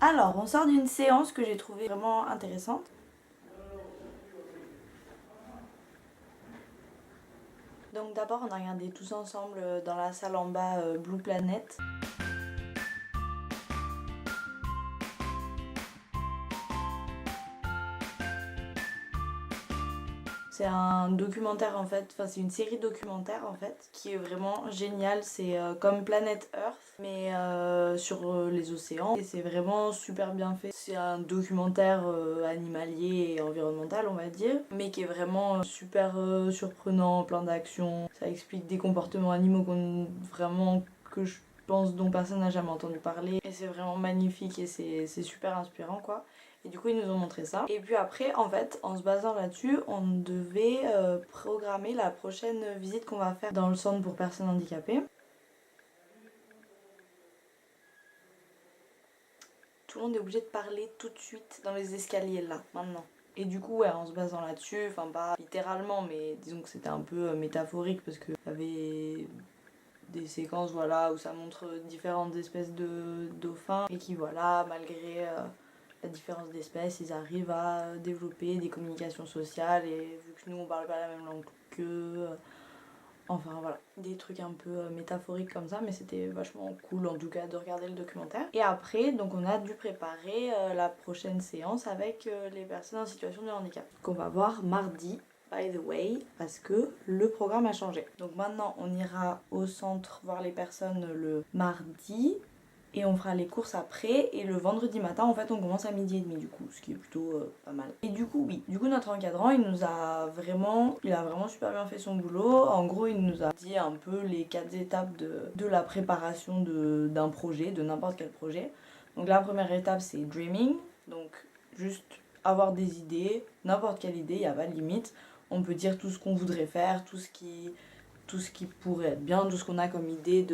Alors, on sort d'une séance que j'ai trouvée vraiment intéressante. Donc d'abord, on a regardé tous ensemble dans la salle en bas Blue Planet. C'est un documentaire en fait, enfin c'est une série documentaire en fait, qui est vraiment géniale. C'est comme Planet Earth, mais sur les océans. Et c'est vraiment super bien fait. C'est un documentaire animalier et environnemental, on va dire, mais qui est vraiment super surprenant, plein d'actions. Ça explique des comportements animaux que je pense dont personne n'a jamais entendu parler. Et c'est vraiment magnifique et c'est super inspirant quoi. Et du coup, ils nous ont montré ça. Et puis après, en fait, en se basant là-dessus, on devait programmer la prochaine visite qu'on va faire dans le centre pour personnes handicapées. Tout le monde est obligé de parler tout de suite dans les escaliers là, maintenant. Et du coup, ouais, en se basant là-dessus, enfin pas littéralement, mais disons que c'était un peu métaphorique parce qu'il y avait des séquences voilà, où ça montre différentes espèces de dauphins et qui, voilà, malgré la différence d'espèces, ils arrivent à développer des communications sociales et vu que nous on parle pas la même langue qu'eux, enfin voilà, des trucs un peu métaphoriques comme ça, mais c'était vachement cool en tout cas de regarder le documentaire. Et après, donc on a dû préparer la prochaine séance avec les personnes en situation de handicap qu'on va voir mardi. By the way, parce que le programme a changé. Donc maintenant, on ira au centre voir les personnes le mardi et on fera les courses après. Et le vendredi matin, en fait, on commence à 12h30 du coup, ce qui est plutôt pas mal. Et du coup, oui, notre encadrant, il a vraiment super bien fait son boulot. En gros, il nous a dit un peu les 4 étapes de la préparation d'un projet, de n'importe quel projet. Donc la première étape, c'est dreaming, donc juste avoir des idées, n'importe quelle idée, il n'y a pas de limite. On peut dire tout ce qu'on voudrait faire, tout ce qui pourrait être bien, tout ce qu'on a comme idée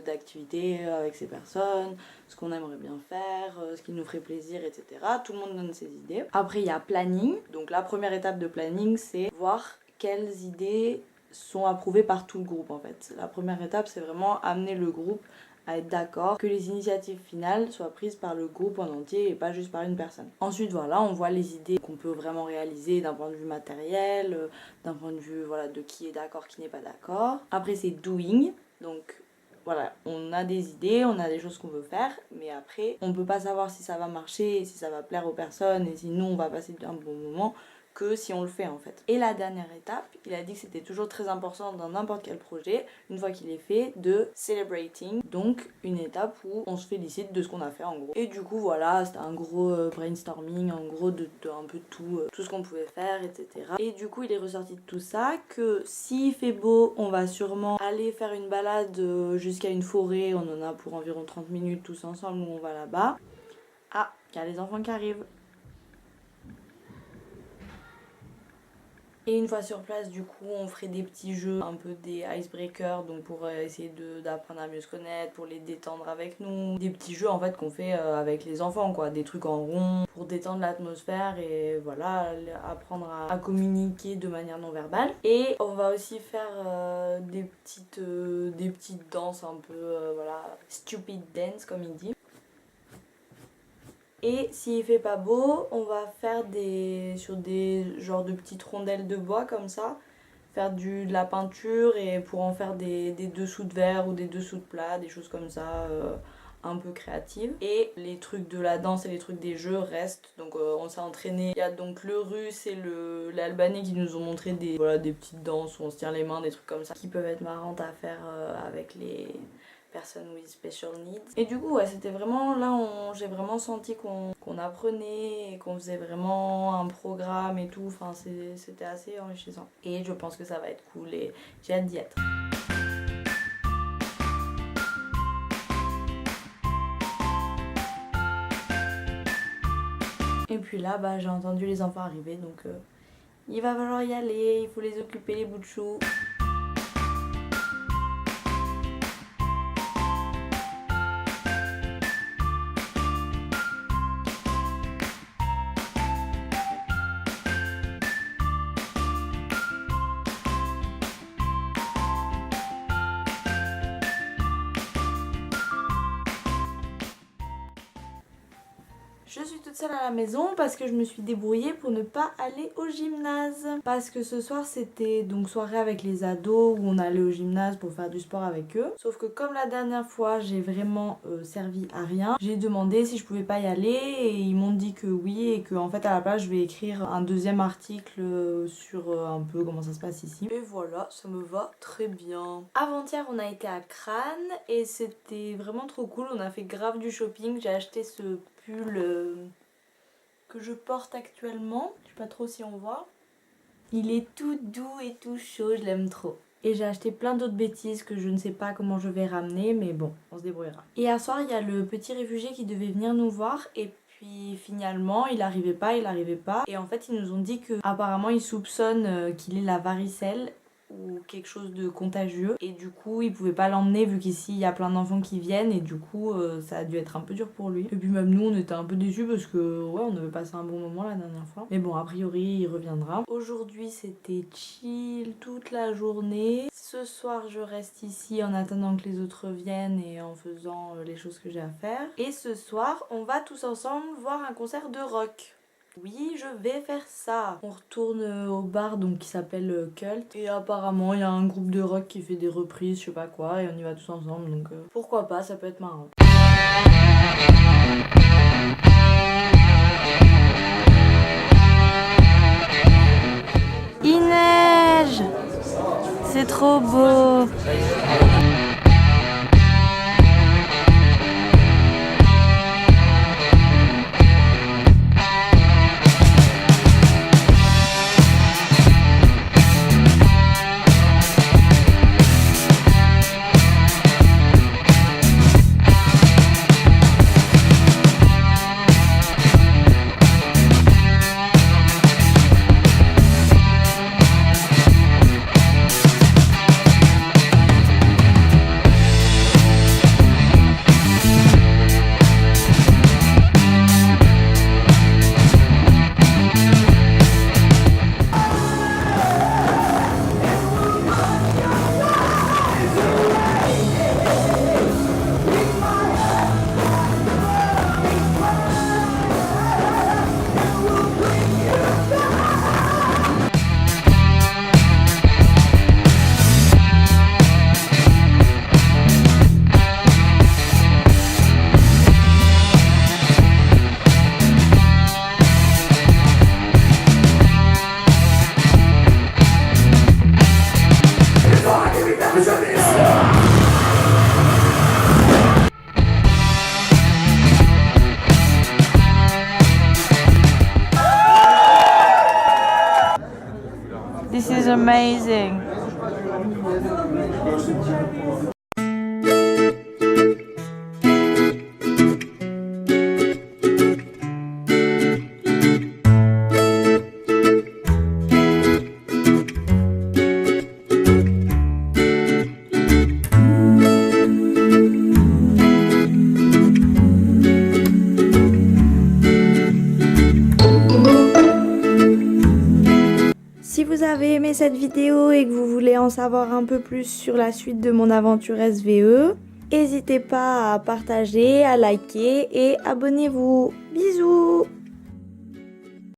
d'activité avec ces personnes, ce qu'on aimerait bien faire, ce qui nous ferait plaisir, etc. Tout le monde donne ses idées. Après, il y a planning. Donc la première étape de planning, c'est voir quelles idées sont approuvées par tout le groupe en fait. La première étape, c'est vraiment amener le groupe à être d'accord que les initiatives finales soient prises par le groupe en entier et pas juste par une personne. Ensuite, voilà, on voit les idées qu'on peut vraiment réaliser d'un point de vue matériel, d'un point de vue voilà, de qui est d'accord, qui n'est pas d'accord. Après, c'est doing, donc voilà, on a des idées, on a des choses qu'on veut faire, mais après, on peut pas savoir si ça va marcher, si ça va plaire aux personnes et si nous, on va passer un bon moment que si on le fait en fait. Et la dernière étape, il a dit que c'était toujours très important dans n'importe quel projet, une fois qu'il est fait, de celebrating, donc une étape où on se félicite de ce qu'on a fait en gros. Et du coup voilà, c'était un gros brainstorming en gros de un peu tout ce qu'on pouvait faire, etc. Et du coup il est ressorti de tout ça que s'il fait beau, on va sûrement aller faire une balade jusqu'à une forêt, on en a pour environ 30 minutes tous ensemble où on va là-bas. Ah, il y a les enfants qui arrivent. Et une fois sur place, du coup, on ferait des petits jeux, un peu des icebreakers, donc pour essayer d'apprendre à mieux se connaître, pour les détendre avec nous. Des petits jeux en fait qu'on fait avec les enfants, quoi, des trucs en rond pour détendre l'atmosphère et voilà, apprendre à communiquer de manière non verbale. Et on va aussi faire des petites danses un peu, voilà, stupid dance comme il dit. Et s'il fait pas beau, on va faire sur des genres de petites rondelles de bois comme ça, faire de la peinture et pour en faire des dessous de verre ou des dessous de plat, des choses comme ça un peu créatives. Et les trucs de la danse et les trucs des jeux restent, donc on s'est entraîné. Il y a donc le russe et l'albanais qui nous ont montré des petites danses où on se tient les mains, des trucs comme ça, qui peuvent être marrantes à faire avec les personnes with special needs. Et du coup, ouais, c'était vraiment là, j'ai vraiment senti qu'on apprenait et qu'on faisait vraiment un programme et tout. Enfin, c'était assez enrichissant. Et je pense que ça va être cool et j'ai hâte d'y être. Et puis là, bah, j'ai entendu les enfants arriver, donc il va falloir y aller, il faut les occuper, les bouts de chou. toute seule à la maison parce que je me suis débrouillée pour ne pas aller au gymnase. Parce que ce soir c'était donc soirée avec les ados où on allait au gymnase pour faire du sport avec eux. Sauf que comme la dernière fois j'ai vraiment servi à rien, j'ai demandé si je pouvais pas y aller et ils m'ont dit que oui et que en fait à la place je vais écrire un deuxième article sur un peu comment ça se passe ici. Et voilà, ça me va très bien. Avant-hier on a été à Crâne et c'était vraiment trop cool, on a fait grave du shopping. J'ai acheté ce pull que je porte actuellement, je sais pas trop si on voit. Il est tout doux et tout chaud, je l'aime trop. Et j'ai acheté plein d'autres bêtises que je ne sais pas comment je vais ramener, mais bon, on se débrouillera. Et hier soir, il y a le petit réfugié qui devait venir nous voir et puis finalement, il arrivait pas. Et en fait, ils nous ont dit que apparemment, ils soupçonnent qu'il ait la varicelle ou quelque chose de contagieux et du coup il pouvait pas l'emmener vu qu'ici il y a plein d'enfants qui viennent et du coup ça a dû être un peu dur pour lui. Et puis même nous on était un peu déçus parce que ouais on avait passé un bon moment la dernière fois, mais bon a priori il reviendra. Aujourd'hui c'était chill toute la journée. Ce soir je reste ici en attendant que les autres viennent et en faisant les choses que j'ai à faire. Et ce soir on va tous ensemble voir un concert de rock. Oui, je vais faire ça. On retourne au bar donc qui s'appelle Cult. Et apparemment, il y a un groupe de rock qui fait des reprises, je sais pas quoi, et on y va tous ensemble. Donc pourquoi pas, ça peut être marrant. Il neige! C'est trop beau! This is amazing. Si vous avez aimé cette vidéo et que vous voulez en savoir un peu plus sur la suite de mon aventure SVE, n'hésitez pas à partager, à liker et abonnez-vous. Bisous!